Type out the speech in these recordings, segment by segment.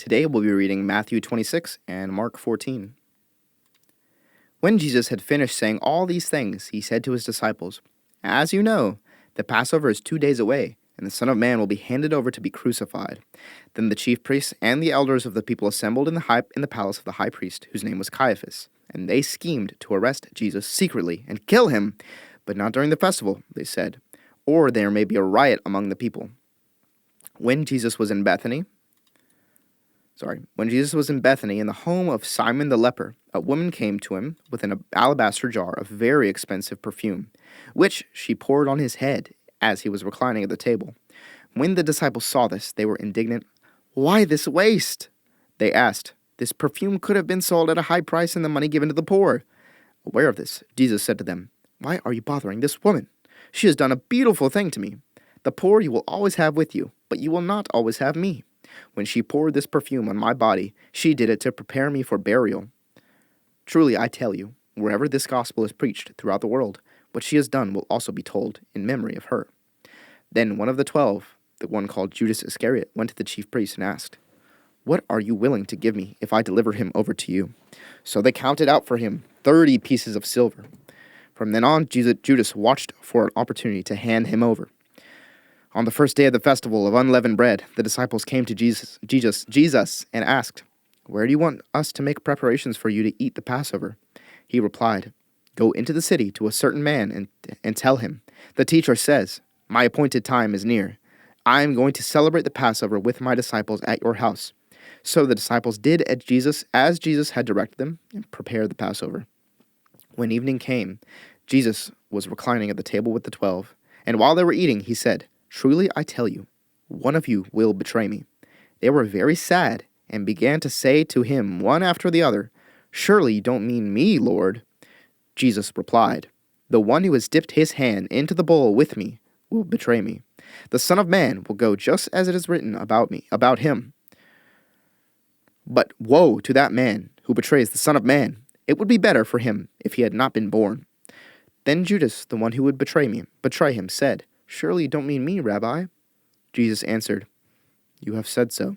Today we'll be reading Matthew 26 and Mark 14. When Jesus had finished saying all these things, he said to his disciples, "As you know, the Passover is 2 days away, and the Son of Man will be handed over to be crucified." Then the chief priests and the elders of the people assembled in the palace of the high priest, whose name was Caiaphas, and they schemed to arrest Jesus secretly and kill him, but not during the festival, they said, or there may be a riot among the people. When Jesus was in Bethany in the home of Simon the leper, a woman came to him with an alabaster jar of very expensive perfume, which she poured on his head as he was reclining at the table. When the disciples saw this, they were indignant. "Why this waste?" they asked. "This perfume could have been sold at a high price and the money given to the poor." Aware of this, Jesus said to them, "Why are you bothering this woman? She has done a beautiful thing to me. The poor you will always have with you, but you will not always have me. When she poured this perfume on my body, she did it to prepare me for burial. Truly, I tell you, wherever this gospel is preached throughout the world, what she has done will also be told in memory of her." Then one of the 12, the one called Judas Iscariot, went to the chief priests and asked, "What are you willing to give me if I deliver him over to you?" So they counted out for him 30 pieces of silver. From then on, Judas watched for an opportunity to hand him over. On the first day of the festival of unleavened bread, the disciples came to Jesus and asked, "Where do you want us to make preparations for you to eat the Passover?" He replied, "Go into the city to a certain man and tell him, 'The teacher says, my appointed time is near. I am going to celebrate the Passover with my disciples at your house.'" So the disciples did as Jesus had directed them, and prepared the Passover. When evening came, Jesus was reclining at the table with the 12, and while they were eating, he said, "Truly I tell you, one of you will betray me." They were very sad and began to say to him one after the other, "Surely you don't mean me, Lord." Jesus replied, "The one who has dipped his hand into the bowl with me will betray me. The Son of Man will go just as it is written about him. But woe to that man who betrays the Son of Man. It would be better for him if he had not been born." Then Judas, the one who would betray him, said, "Surely you don't mean me, Rabbi?" Jesus answered, "You have said so."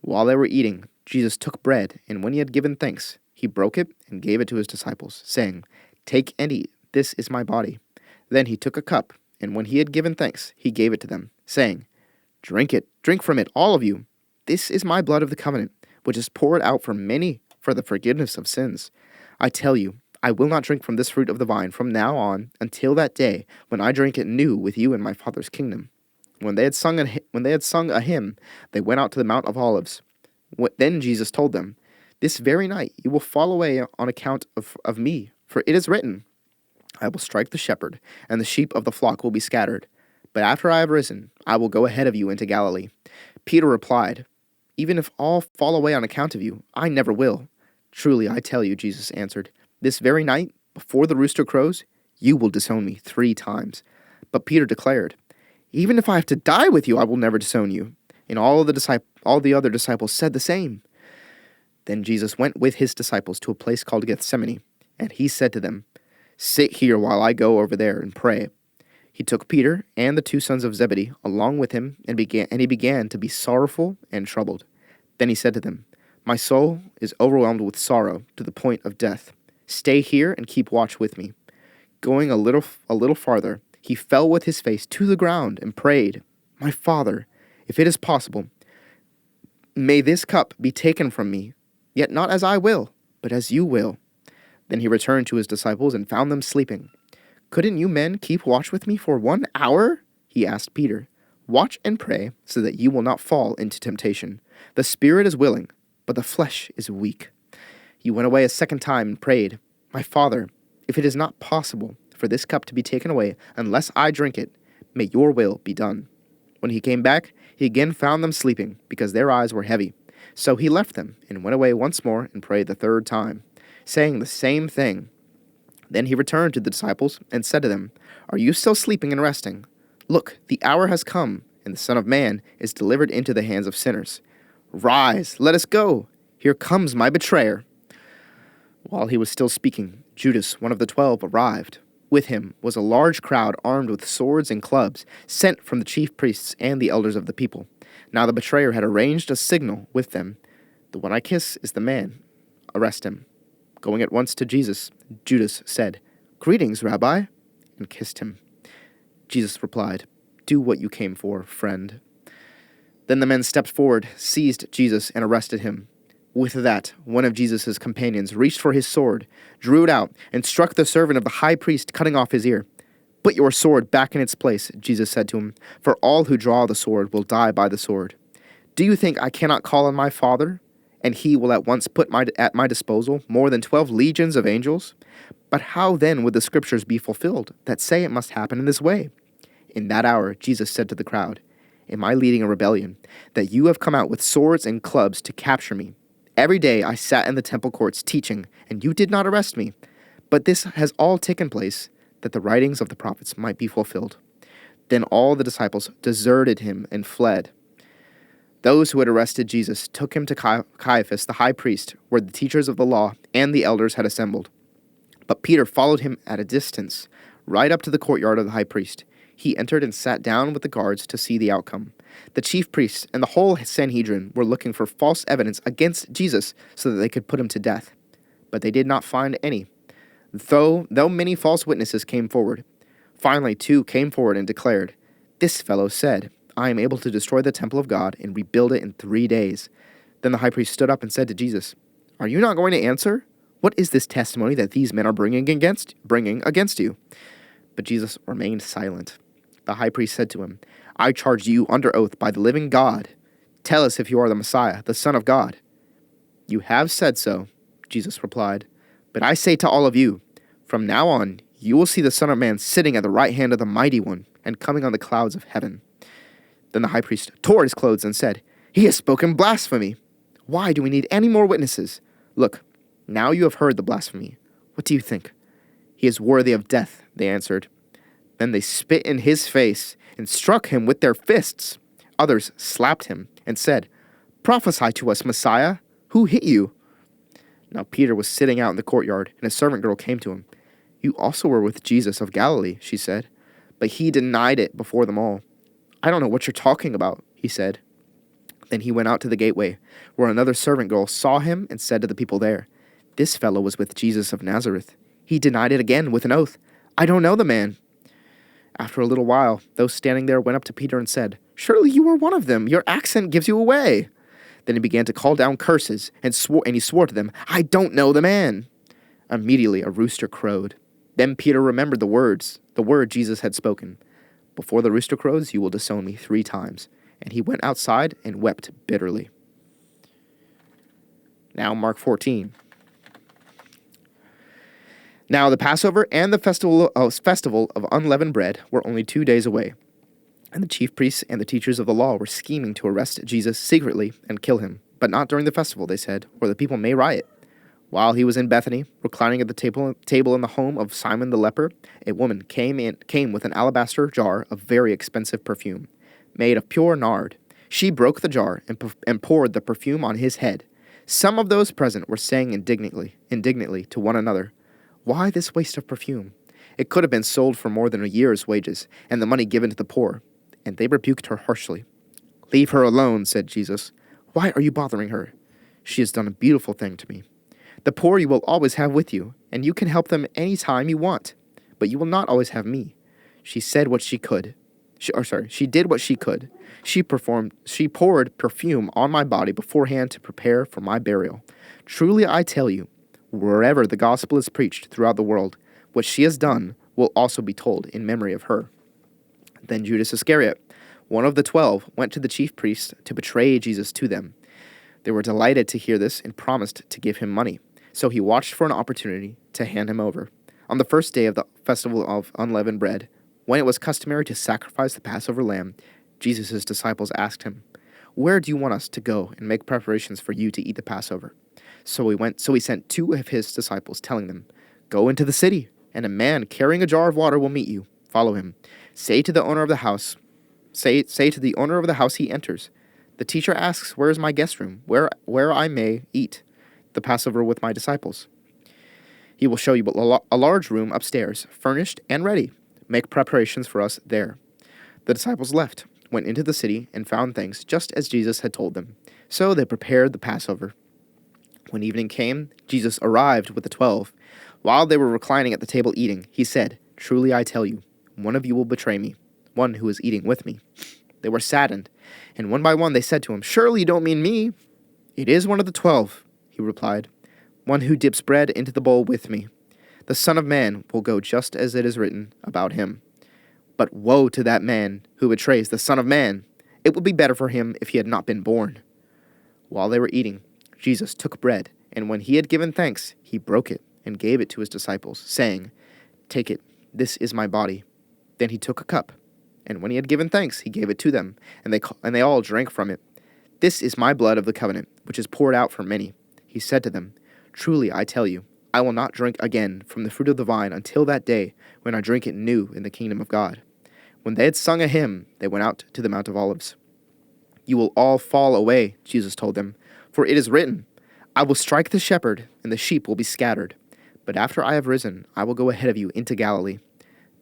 While they were eating, Jesus took bread, and when he had given thanks, he broke it and gave it to his disciples, saying, "Take and eat, this is my body." Then he took a cup, and when he had given thanks, he gave it to them, saying, drink from it, all of you. This is my blood of the covenant, which is poured out for many for the forgiveness of sins. I tell you, I will not drink from this fruit of the vine from now on until that day when I drink it new with you in my Father's kingdom." When they had sung a hymn, they went out to the Mount of Olives. Then Jesus told them, "This very night you will fall away on account of me, for it is written, 'I will strike the shepherd, and the sheep of the flock will be scattered.' But after I have risen, I will go ahead of you into Galilee." Peter replied, "Even if all fall away on account of you, I never will." "Truly I tell you," Jesus answered, "this very night, before the rooster crows, you will disown me 3 times. But Peter declared, "Even if I have to die with you, I will never disown you." And all the other disciples said the same. Then Jesus went with his disciples to a place called Gethsemane, and he said to them, "Sit here while I go over there and pray." He took Peter and the 2 sons of Zebedee along with him, and he began to be sorrowful and troubled. Then he said to them, "My soul is overwhelmed with sorrow to the point of death. Stay here and keep watch with me." Going a little farther, he fell with his face to the ground and prayed, "My Father, if it is possible, may this cup be taken from me, yet not as I will, but as you will." Then he returned to his disciples and found them sleeping. "Couldn't you men keep watch with me for 1 hour?" he asked Peter. "Watch and pray so that you will not fall into temptation. The spirit is willing, but the flesh is weak." He went away a second time and prayed, "My Father, if it is not possible for this cup to be taken away unless I drink it, may your will be done." When he came back, he again found them sleeping, because their eyes were heavy. So he left them and went away once more and prayed the 3rd time, saying the same thing. Then he returned to the disciples and said to them, "Are you still sleeping and resting? Look, the hour has come, and the Son of Man is delivered into the hands of sinners. Rise, let us go. Here comes my betrayer." While he was still speaking, Judas, one of the 12, arrived. With him was a large crowd armed with swords and clubs, sent from the chief priests and the elders of the people. Now the betrayer had arranged a signal with them. The one I kiss is the man. Arrest him. Going at once to Jesus, Judas said, Greetings, Rabbi, and kissed him. Jesus replied, Do what you came for, friend. Then the men stepped forward, seized Jesus, and arrested him. With that, one of Jesus' companions reached for his sword, drew it out, and struck the servant of the high priest, cutting off his ear. Put your sword back in its place, Jesus said to him, for all who draw the sword will die by the sword. Do you think I cannot call on my Father, and he will at once put at my disposal more than 12 legions of angels? But how then would the scriptures be fulfilled that say it must happen in this way? In that hour, Jesus said to the crowd, Am I leading a rebellion, that you have come out with swords and clubs to capture me? Every day I sat in the temple courts teaching, and you did not arrest me. But this has all taken place, that the writings of the prophets might be fulfilled. Then all the disciples deserted him and fled. Those who had arrested Jesus took him to Caiaphas, the high priest, where the teachers of the law and the elders had assembled. But Peter followed him at a distance, right up to the courtyard of the high priest. He entered and sat down with the guards to see the outcome. The chief priests and the whole Sanhedrin were looking for false evidence against Jesus so that they could put him to death. But they did not find any, though many false witnesses came forward. Finally, 2 came forward and declared, This fellow said, I am able to destroy the temple of God and rebuild it in 3 days. Then the high priest stood up and said to Jesus, Are you not going to answer? What is this testimony that these men are bringing against you? But Jesus remained silent. The high priest said to him, I charge you under oath by the living God. Tell us if you are the Messiah, the Son of God. You have said so, Jesus replied. But I say to all of you, from now on you will see the Son of Man sitting at the right hand of the Mighty One and coming on the clouds of heaven. Then the high priest tore his clothes and said, He has spoken blasphemy. Why do we need any more witnesses? Look, now you have heard the blasphemy. What do you think? He is worthy of death, they answered. Then they spit in his face and struck him with their fists. Others slapped him and said, Prophesy to us, Messiah. Who hit you? Now Peter was sitting out in the courtyard, and a servant girl came to him. You also were with Jesus of Galilee, she said. But he denied it before them all. I don't know what you're talking about, he said. Then he went out to the gateway, where another servant girl saw him and said to the people there, This fellow was with Jesus of Nazareth. He denied it again with an oath. I don't know the man. After a little while, those standing there went up to Peter and said, Surely you are one of them. Your accent gives you away. Then he began to call down curses and he swore to them, I don't know the man. Immediately a rooster crowed. Then Peter remembered the word Jesus had spoken. Before the rooster crows, you will disown me 3 times. And he went outside and wept bitterly. Now Mark 14. Now the Passover and the festival of unleavened bread were only 2 days away. And the chief priests and the teachers of the law were scheming to arrest Jesus secretly and kill him. But not during the festival, they said, or the people may riot. While he was in Bethany, reclining at the table in the home of Simon the leper, a woman came with an alabaster jar of very expensive perfume, made of pure nard. She broke the jar and poured the perfume on his head. Some of those present were saying indignantly to one another, Why this waste of perfume? It could have been sold for more than a year's wages, and the money given to the poor. And they rebuked her harshly. Leave her alone, said Jesus. Why are you bothering her? She has done a beautiful thing to me. The poor you will always have with you, and you can help them any time you want. But you will not always have me. She did what she could. She poured perfume on my body beforehand to prepare for my burial. Truly I tell you, wherever the gospel is preached throughout the world, what she has done will also be told in memory of her. Then Judas Iscariot, one of the 12, went to the chief priests to betray Jesus to them. They were delighted to hear this and promised to give him money. So he watched for an opportunity to hand him over. On the first day of the festival of unleavened bread, when it was customary to sacrifice the Passover lamb, Jesus' disciples asked him, Where do you want us to go and make preparations for you to eat the Passover? So he sent 2 of his disciples, telling them, Go into the city, and a man carrying a jar of water will meet you. Follow him. Say to the owner of the house he enters, The teacher asks, Where is my guest room, where I may eat the Passover with my disciples? He will show you a large room upstairs, furnished and ready. Make preparations for us there. The disciples left, went into the city and found things just as Jesus had told them. So they prepared the Passover. When evening came, Jesus arrived with the 12. While they were reclining at the table eating, he said, "Truly I tell you, one of you will betray me, one who is eating with me." They were saddened, and one by one they said to him, "Surely you don't mean me?" "It is one of the 12," he replied, "one who dips bread into the bowl with me. The Son of Man will go just as it is written about him. But woe to that man who betrays the Son of Man! It would be better for him if he had not been born." While they were eating, Jesus took bread, and when he had given thanks, he broke it and gave it to his disciples, saying, "Take it, this is my body." Then he took a cup, and when he had given thanks, he gave it to them, and they all drank from it. "This is my blood of the covenant, which is poured out for many." He said to them, "Truly I tell you, I will not drink again from the fruit of the vine until that day when I drink it new in the kingdom of God." When they had sung a hymn, they went out to the Mount of Olives. "You will all fall away," Jesus told them, "for it is written, 'I will strike the shepherd, and the sheep will be scattered.' But after I have risen, I will go ahead of you into Galilee."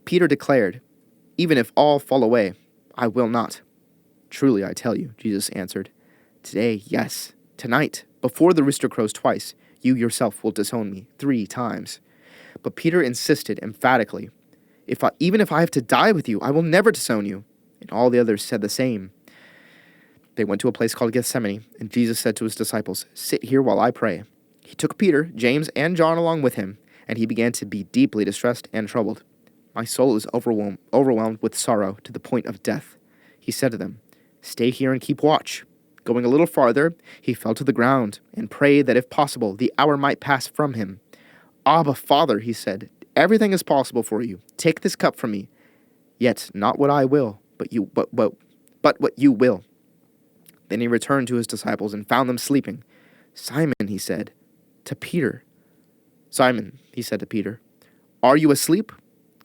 Peter declared, "Even if all fall away, I will not." "Truly I tell you," Jesus answered, "today, yes, tonight, before the rooster crows twice, you yourself will disown me 3 times." But Peter insisted emphatically, Even if I have to die with you, I will never disown you." And all the others said the same. They went to a place called Gethsemane, and Jesus said to his disciples, "Sit here while I pray." He took Peter, James, and John along with him, and he began to be deeply distressed and troubled. "My soul is overwhelmed with sorrow to the point of death." He said to them, "Stay here and keep watch." Going a little farther, he fell to the ground and prayed that if possible, the hour might pass from him. "Abba, Father," he said, "everything is possible for you. Take this cup from me. Yet not what I will, but what you will." Then he returned to his disciples and found them sleeping. "Simon," he said to Peter, "are you asleep?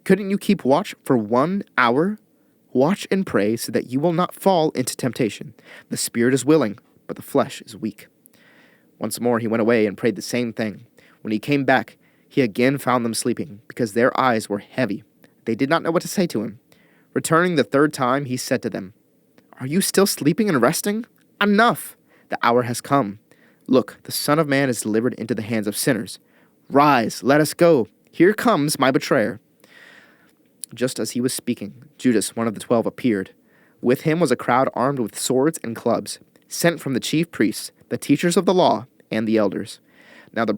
Couldn't you keep watch for 1 hour? Watch and pray so that you will not fall into temptation. The spirit is willing, but the flesh is weak." Once more he went away and prayed the same thing. When he came back, he again found them sleeping, because their eyes were heavy. They did not know what to say to him. Returning the 3rd time, he said to them, "Are you still sleeping and resting? Enough! The hour has come. Look, the Son of Man is delivered into the hands of sinners. Rise, let us go. Here comes my betrayer." Just as he was speaking, Judas, one of the 12, appeared. With him was a crowd armed with swords and clubs, sent from the chief priests, the teachers of the law, and the elders. Now the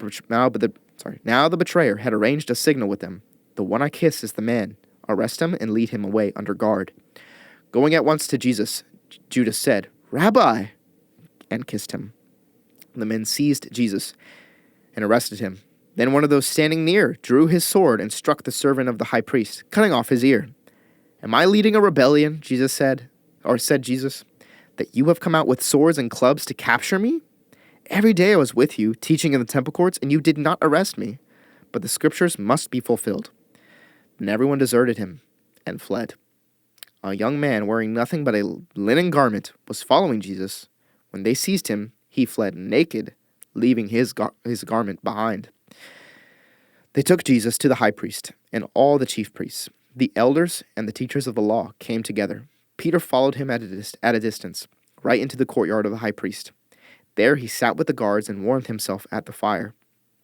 betrayer had arranged a signal with them. "The one I kiss is the man. Arrest him and lead him away under guard." Going at once to Jesus, Judas said, "Rabbi," and kissed him. The men seized Jesus and arrested him. Then one of those standing near drew his sword and struck the servant of the high priest, cutting off his ear. "Am I leading a rebellion," said Jesus, "that you have come out with swords and clubs to capture me? Every day I was with you, teaching in the temple courts, and you did not arrest me. But the scriptures must be fulfilled." And everyone deserted him and fled. A young man wearing nothing but a linen garment was following Jesus. When they seized him, he fled naked, leaving his garment behind. They took Jesus to the high priest, and all the chief priests, the elders, and the teachers of the law came together. Peter followed him at a distance, right into the courtyard of the high priest. There he sat with the guards and warmed himself at the fire.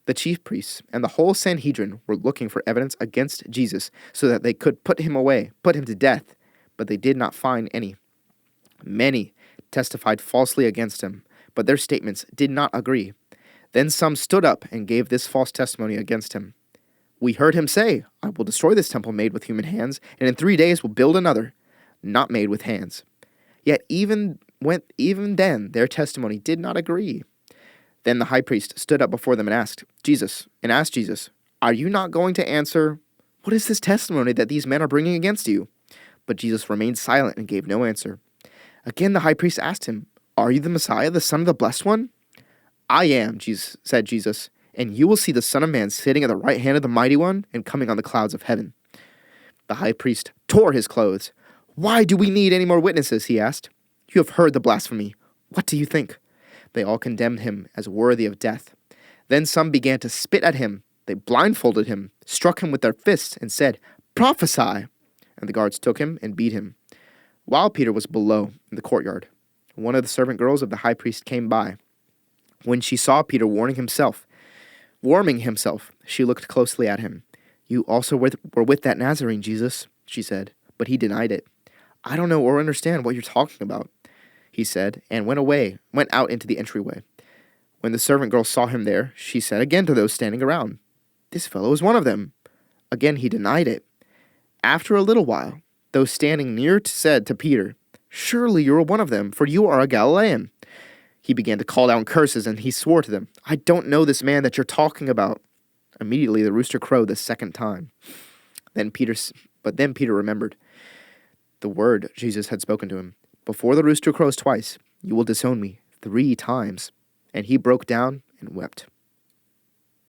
The chief priests and the whole Sanhedrin were looking for evidence against Jesus so that they could put him to death, but they did not find any. Many testified falsely against him, but their statements did not agree. Then some stood up and gave this false testimony against him. "We heard him say, 'I will destroy this temple made with human hands, and in 3 days will build another, not made with hands.' Yet even then their testimony did not agree." Then the high priest stood up before them and asked Jesus, "Are you not going to answer? What is this testimony that these men are bringing against you?" But Jesus remained silent and gave no answer. Again the high priest asked him, "Are you the Messiah, the Son of the Blessed One?" "I am," said Jesus, "and you will see the Son of Man sitting at the right hand of the Mighty One and coming on the clouds of heaven." The high priest tore his clothes. "Why do we need any more witnesses?" he asked. "You have heard the blasphemy. What do you think?" They all condemned him as worthy of death. Then some began to spit at him. They blindfolded him, struck him with their fists, and said, "Prophesy!" And the guards took him and beat him. While Peter was below in the courtyard, one of the servant girls of the high priest came by. When she saw Peter warming himself, she looked closely at him. "You also were with that Nazarene, Jesus," she said, but he denied it. "I don't know or understand what you're talking about," he said, and went out into the entryway. When the servant girl saw him there, she said again to those standing around, "This fellow is one of them." Again he denied it. After a little while, those standing near said to Peter, "Surely you are one of them, for you are a Galilean." He began to call down curses, and he swore to them, "I don't know this man that you're talking about." Immediately the rooster crowed the second time. Then Peter remembered the word Jesus had spoken to him. "Before the rooster crows twice, you will disown me 3 times." And he broke down and wept.